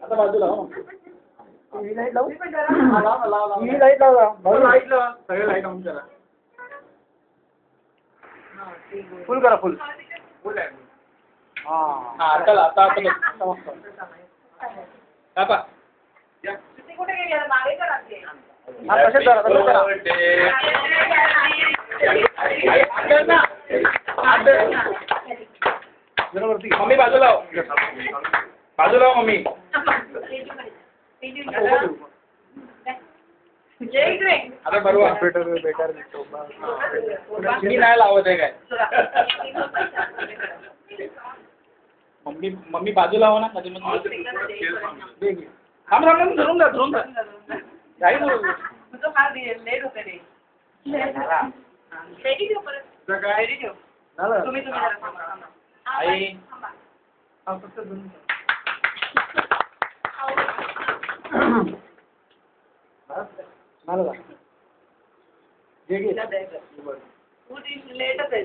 आता बाजूला हो. ही लाईट लावू? हा, लाव ना, लाव. ही लाईट लावा. लाईट लावा. सगळे लाईट ऑन करा. फुल करा फुल. फुल आहे. हा. हा आता मस्त. कापा. या. कुठे गेली मागे करा ते. हा तसेच करा तसेच करा. मम्मी बाजूला हो. बाजूला हो मम्मी. आता बरोबर बेटर दिसतो. मी नाही लावत आहे काय. मम्मी बाजूला हो ना कधी मध्ये. थांब धरून जा. जाईल तुझं फार लेट होतं रे. रेडी ठेव परत. रेडी ठेव. तुम्ही आई लेटच आहे.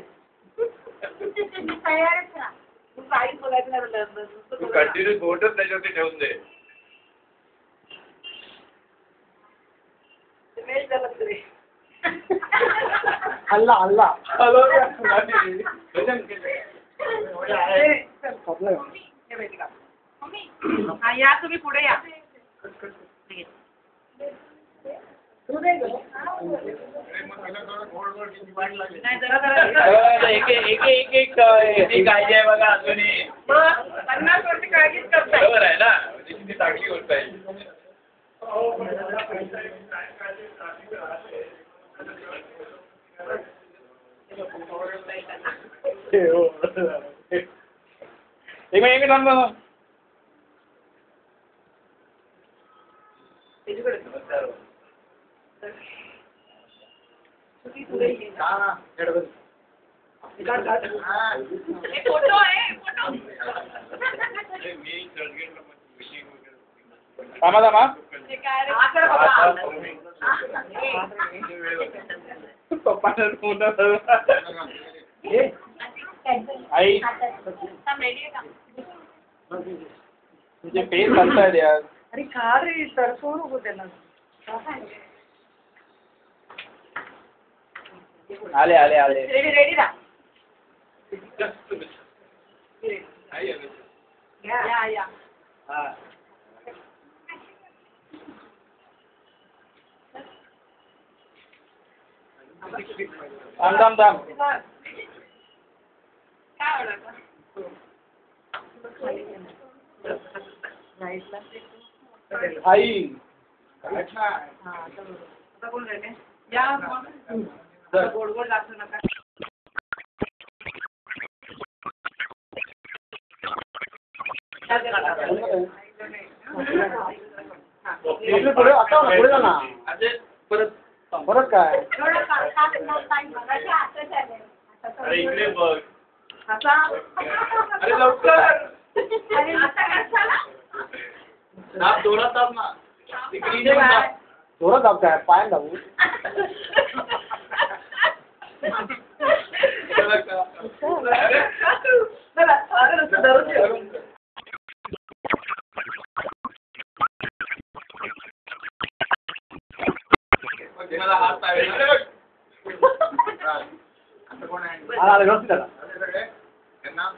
तू काहीच बघायचं नाही. तू कंटिन्यू बोटच त्याच्यावरती ठेवून दे. वेळ झाला तरी. हल्ला हल्ला. हा या तुम्ही पुढे या. नाही जरा एक काळजी आहे बघा अजूनही. 50 वर्ष काळजीच करताय. बरोबर आहे ना म्हणजे किती चांगली गोष्ट आहे. एक मिनिट थांब. फोटो आहे फोटो. थांबा. ते काय रे. पप्पाने आई तुझे पेन बनतायत यार. अरे का रे सरसवू नको त्याला. आले. रेडी राहा. या. थांब. काय आवडतं? आई आता कोण रेडी? या गोड लागतो नका. पुढे आता पुढे जा ना. परत काय. अरे इकडे बघ. अरे लवकर. जोरात दाब ना. जोरात दाब काय पाय दाबू. मला हात आहे. आला व्यवस्थित आला. त्यांना